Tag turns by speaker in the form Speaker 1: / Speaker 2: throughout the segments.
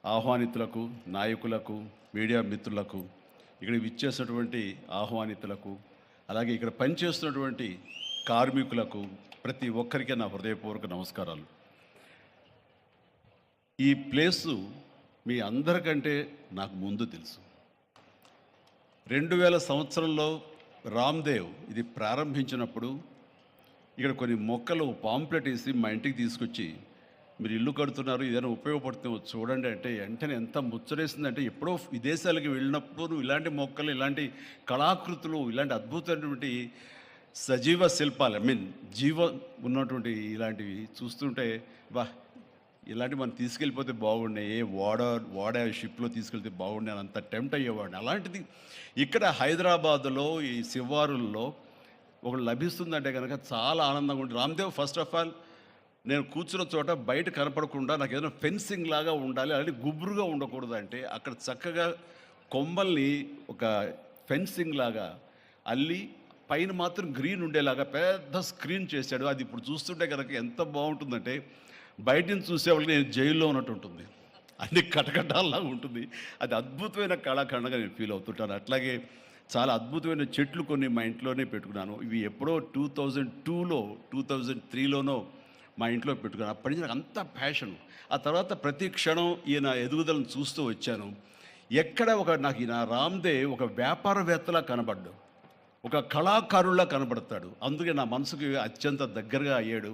Speaker 1: ఆహ్వానితులకు, నాయకులకు, మీడియా మిత్రులకు, ఇక్కడ విచ్చేసినటువంటి ఆహ్వానితులకు, అలాగే ఇక్కడ పనిచేస్తున్నటువంటి కార్మికులకు, ప్రతి ఒక్కరికి నా హృదయపూర్వక నమస్కారాలు. ఈ ప్లేసు మీ అందరికంటే నాకు ముందు తెలుసు. 2000 సంవత్సరంలో రామ్దేవ్ ఇది ప్రారంభించినప్పుడు ఇక్కడ కొన్ని మొక్కలు పాంప్లెట్ వేసి మా ఇంటికి తీసుకొచ్చి, మీరు ఇల్లు కడుతున్నారు, ఏదైనా ఉపయోగపడుతుందో చూడండి అంటే వెంటనే ఎంత ముచ్చరేసిందంటే, ఎప్పుడో విదేశాలకు వెళ్ళినప్పుడు ఇలాంటి మొక్కలు, ఇలాంటి కళాకృతులు, ఇలాంటి అద్భుతమైనటువంటి సజీవ శిల్పాలు, జీవం ఉన్నటువంటి ఇలాంటివి చూస్తుంటే ఇలాంటి మనం తీసుకెళ్ళిపోతే బాగుండే, వాడ షిప్లో తీసుకెళ్తే బాగుండే అని అంత టెంప్ట్ అయ్యేవాడిని. అలాంటిది ఇక్కడ హైదరాబాదులో ఈ శివారుల్లో ఒకటి లభిస్తుందంటే కనుక చాలా ఆనందంగా ఉంటుంది. రామ్దేవ్ ఫస్ట్ ఆఫ్ ఆల్ నేను కూర్చున్న చోట బయట కనపడకుండా నాకు ఏదైనా ఫెన్సింగ్ లాగా ఉండాలి, అలాంటి గుబురుగా ఉండకూడదు అంటే అక్కడ చక్కగా కొమ్మల్ని ఒక ఫెన్సింగ్ లాగా అల్లి పైన మాత్రం గ్రీన్ ఉండేలాగా పెద్ద స్క్రీన్ చేశాడు. అది ఇప్పుడు చూస్తుంటే కనుక ఎంత బాగుంటుందంటే బయట నుంచి చూసేవాళ్ళకి నేను జైల్లో ఉన్నట్టు ఉంటుంది, అన్ని కటకటాల్లాగా ఉంటుంది. అది అద్భుతమైన కళాఖండంగా నేను ఫీల్ అవుతుంటాను. అట్లాగే చాలా అద్భుతమైన చెట్లు కొన్ని మా ఇంట్లోనే పెట్టుకున్నాను. ఇవి ఎప్పుడో 2002లో 2003లోనో మా ఇంట్లో పెట్టుకున్నాను. అప్పటి నుంచి నాకు అంత ప్యాషన్. ఆ తర్వాత ప్రతి క్షణం ఈయన ఎదుగుదలను చూస్తూ వచ్చాను. ఎక్కడ నాకు ఈయన రామ్దేవ్ ఒక వ్యాపారవేత్తలా కనబడ్డాడు, ఒక కళాకారుల్లా కనబడతాడు. అందుకే నా మనసుకి అత్యంత దగ్గరగా అయ్యాడు.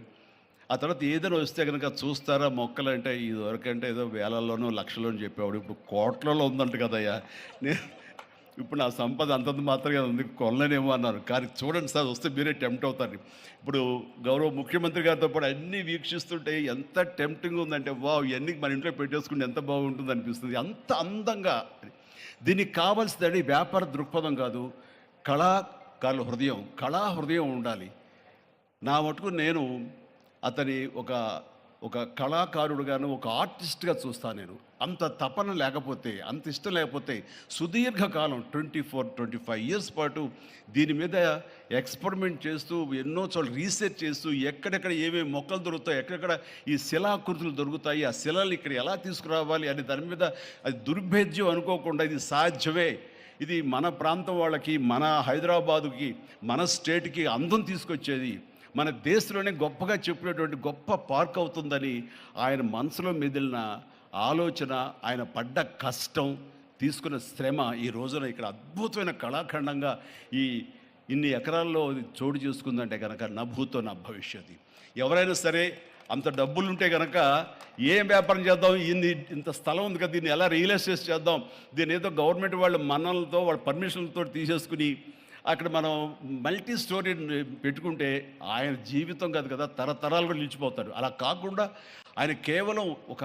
Speaker 1: ఆ తర్వాత ఏదైనా వస్తే కనుక చూస్తారా మొక్కలు అంటే, ఇదివరకంటే ఏదో వేలల్లోనో లక్షల్లోనూ చెప్పేవాడు, ఇప్పుడు కోట్లలో ఉందంట కదయ్యా. నేను ఇప్పుడు నా సంపద అంతంత మాత్రమే ఉంది, కొనలేనేమో అన్నారు. కానీ చూడండి సార్, వస్తే మీరే టెంప్ట్ అవుతారు. ఇప్పుడు గౌరవ ముఖ్యమంత్రి గారితో పాటు అన్నీ వీక్షిస్తుంటే ఎంత టెంప్టింగ్ ఉందంటే, ఇవన్నీ మన ఇంట్లో పెట్టేసుకుంటే ఎంత బాగుంటుంది అనిపిస్తుంది. అంత అందంగా. దీనికి కావాల్సిందని వ్యాపార దృక్పథం కాదు, కళాకారుల హృదయం, కళా హృదయం ఉండాలి. నా మటుకు నేను అతని ఒక కళాకారుడుగాను, ఒక ఆర్టిస్ట్గా చూస్తాను. నేను అంత తపన లేకపోతే, అంత ఇష్టం లేకపోతే సుదీర్ఘకాలం 24-25 ఇయర్స్ పాటు దీని మీద ఎక్స్పెరిమెంట్ చేస్తూ, ఎన్నో చోట్ల రీసెర్చ్ చేస్తూ, ఎక్కడెక్కడ ఏమేమి మొక్కలు దొరుకుతాయి, ఎక్కడెక్కడ ఈ శిలాకృతులు దొరుకుతాయి, ఆ శిలలు ఇక్కడ ఎలా తీసుకురావాలి అని దాని మీద అది దుర్భేద్యం అనుకోకుండా ఇది సాధ్యమే, ఇది మన ప్రాంతం వాళ్ళకి, మన హైదరాబాదుకి, మన స్టేట్కి అందం తీసుకొచ్చేది, మన దేశంలోనే గొప్పగా చెప్పినటువంటి గొప్ప పార్క్ అవుతుందని ఆయన మనసులో మెదిలిన ఆలోచన, ఆయన పడ్డ కష్టం, తీసుకున్న శ్రమ ఈ రోజున ఇక్కడ అద్భుతమైన కళాఖండంగా ఇన్ని ఎకరాల్లో చోటు చేసుకుందంటే కనుక నా భూతో నా భవిష్యత్తు. ఎవరైనా సరే అంత డబ్బులు ఉంటే కనుక ఏం వ్యాపారం చేద్దాం, ఇంత స్థలం ఉంది కదా, దీన్ని ఎలా రియల్ ఎస్టేట్ చేద్దాం, దీన్ని ఏదో గవర్నమెంట్ వాళ్ళ మన్నలతో వాళ్ళ పర్మిషన్లతో తీసేసుకుని అక్కడ మనం మల్టీ స్టోరీ పెట్టుకుంటే ఆయన జీవితం కాదు కదా, తరతరాలు కూడా నిలిచిపోతాడు. అలా కాకుండా ఆయన కేవలం ఒక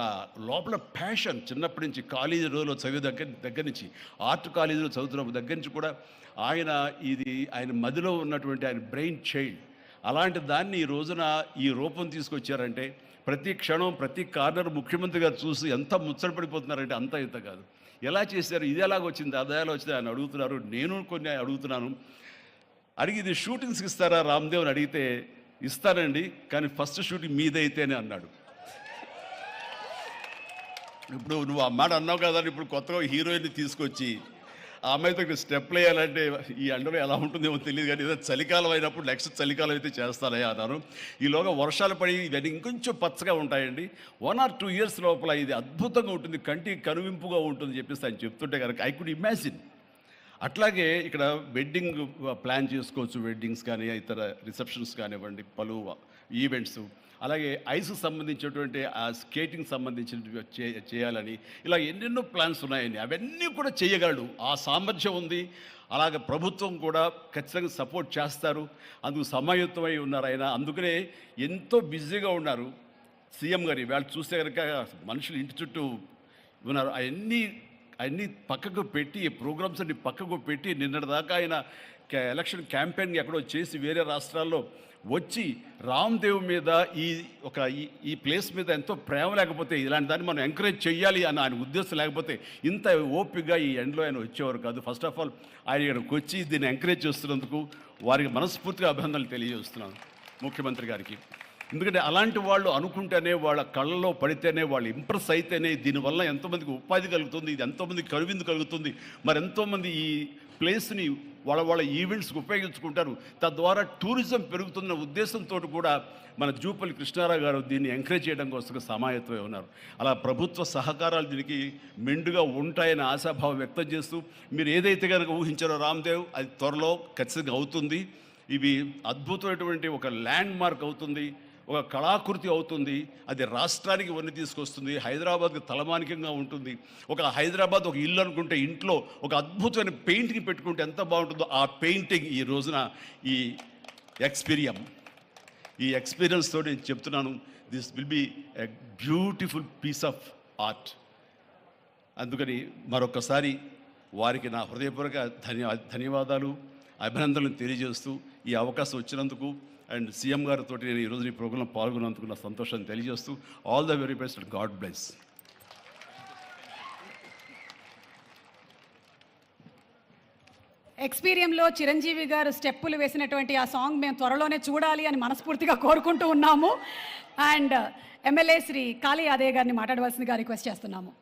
Speaker 1: లోపల ప్యాషన్, చిన్నప్పటి నుంచి కాలేజీ రోజులో చదివే దగ్గర నుంచి, ఆర్ట్ కాలేజీలో చదువుతున్న దగ్గర నుంచి కూడా ఆయన మదిలో ఉన్నటువంటి ఆయన బ్రెయిన్ చైల్డ్. అలాంటి దాన్ని ఈ రోజున ఈ రూపం తీసుకొచ్చారంటే ప్రతి క్షణం, ప్రతి కార్నర్ ముఖ్యమంత్రి గారు చూసి ఎంత ముచ్చటపడిపోతున్నారంటే అంత ఇంత కాదు. ఎలా చేశారు, ఇది ఎలాగ వచ్చింది, అది ఎలా వచ్చింది అని అడుగుతున్నారు. నేను కొన్ని అడుగుతున్నాను. అడిగి ఇది షూటింగ్స్కి ఇస్తారా రామ్దేవ్ అని అడిగితే, ఇస్తానండి కానీ ఫస్ట్ షూటింగ్ మీదైతేనే అన్నాడు. ఇప్పుడు నువ్వు ఆ మాట అన్నావు కదా, ఇప్పుడు కొత్తగా హీరోయిన్ని తీసుకొచ్చి ఆ అమ్మాయితో ఇక్కడ స్టెప్లు వేయాలంటే ఈ ఎండలో ఎలా ఉంటుందేమో తెలియదు, కానీ ఏదో చలికాలం అయినప్పుడు నెక్స్ట్ చలికాలం అయితే చేస్తానయ్యా అన్నారు. ఈలోగా వర్షాలు పడి ఇవన్నీ ఇంకొంచెం పచ్చగా ఉంటాయండి, 1 or 2 years లోపల ఇది అద్భుతంగా ఉంటుంది, కంటికి కనువింపుగా ఉంటుంది చెప్పేసి ఆయన చెప్తుంటే కనుక ఐ కుడ్ ఇమాజిన్. అట్లాగే ఇక్కడ వెడ్డింగ్ ప్లాన్ చేసుకోవచ్చు, వెడ్డింగ్స్ కానీ ఇతర రిసెప్షన్స్ కానివ్వండి, పలు ఈవెంట్స్, అలాగే ఐస్కి సంబంధించినటువంటి ఆ స్కేటింగ్ సంబంధించిన చేయాలని ఇలా ఎన్నెన్నో ప్లాన్స్ ఉన్నాయని అవన్నీ కూడా చేయగలడు, ఆ సామర్థ్యం ఉంది. అలాగే ప్రభుత్వం కూడా ఖచ్చితంగా సపోర్ట్ చేస్తారు, అందుకు సమాయుత్తమై ఉన్నారు ఆయన. అందుకనే ఎంతో బిజీగా ఉన్నారు సీఎం గారు. వాళ్ళు చూస్తే కనుక మనుషులు ఇంటి చుట్టూ ఉన్నారు. అవన్నీ పక్కకు పెట్టి, ప్రోగ్రామ్స్ అన్ని పక్కకు పెట్టి నిన్నటిదాకా ఆయన ఎలక్షన్ క్యాంపెయిన్ ఎక్కడో చేసి వేరే రాష్ట్రాల్లో వచ్చి రామ్దేవ్ మీద ఈ ప్లేస్ మీద ఎంతో ప్రేమ లేకపోతే, ఇలాంటి దాన్ని మనం ఎంకరేజ్ చేయాలి అని ఆయన ఉద్దేశం లేకపోతే ఇంత ఓపికగా ఈ ఎండ్లో ఆయన వచ్చేవారు కాదు. ఫస్ట్ ఆఫ్ ఆల్ ఆయన ఇక్కడికి వచ్చి దీన్ని ఎంకరేజ్ చేస్తున్నందుకు వారికి మనస్ఫూర్తిగా అభినందనలు తెలియజేస్తున్నాను ముఖ్యమంత్రి గారికి. ఎందుకంటే అలాంటి వాళ్ళు అనుకుంటేనే, వాళ్ళ కళ్ళలో పడితేనే, వాళ్ళు ఇంప్రెస్ అయితేనే దీనివల్ల ఎంతోమందికి ఉపాధి కలుగుతుంది, ఇది ఎంతోమందికి కనువిందు కలుగుతుంది, మరి ఎంతోమంది ఈ ప్లేస్ని వాళ్ళ ఈవెంట్స్కి ఉపయోగించుకుంటారు, తద్వారా టూరిజం పెరుగుతున్న ఉద్దేశంతో కూడా మన జూపల్లి కృష్ణారావు గారు దీన్ని ఎంకరేజ్ చేయడం కోసం సమాయత్తమై ఉన్నారు. అలా ప్రభుత్వ సహకారాలు దీనికి మెండుగా ఉంటాయని ఆశాభావం వ్యక్తం చేస్తూ, మీరు ఏదైతే కనుక ఊహించారో రామ్దేవ్, అది త్వరలో ఖచ్చితంగా అవుతుంది. ఇవి అద్భుతమైనటువంటి ఒక ల్యాండ్ మార్క్ అవుతుంది, ఒక కళాకృతి అవుతుంది. అది రాష్ట్రానికి వన్నీ తీసుకొస్తుంది, హైదరాబాద్కి తలమానికంగా ఉంటుంది. ఒక హైదరాబాద్ ఒక ఇల్లు అనుకుంటే ఇంట్లో ఒక అద్భుతమైన పెయింటింగ్ పెట్టుకుంటే ఎంత బాగుంటుందో, ఆ పెయింటింగ్ ఈ రోజున ఈ ఎక్స్పీరియన్స్తో నేను చెప్తున్నాను, this will be a beautiful piece of art. అందుకని మరొకసారి వారికి నా హృదయపూర్వక ధన్యవాదాలు, అభినందనలు తెలియజేస్తూ ఈ అవకాశం వచ్చినందుకు అండ్ సీఎం గారితో నేను ఈరోజు ఈ ప్రోగ్రాంలో పాల్గొన్నందుకు నా సంతోషాన్ని తెలియజేస్తూ all the very best, God bless.
Speaker 2: ఎక్స్పీరియంలో చిరంజీవి గారు స్టెప్పులు వేసినటువంటి ఆ సాంగ్ మేము త్వరలోనే చూడాలి అని మనస్ఫూర్తిగా కోరుకుంటూ ఉన్నాము. అండ్ ఎమ్మెల్యే శ్రీ కాళీ యాదయ్య గారిని మాట్లాడవలసిందిగా రిక్వెస్ట్ చేస్తున్నాము.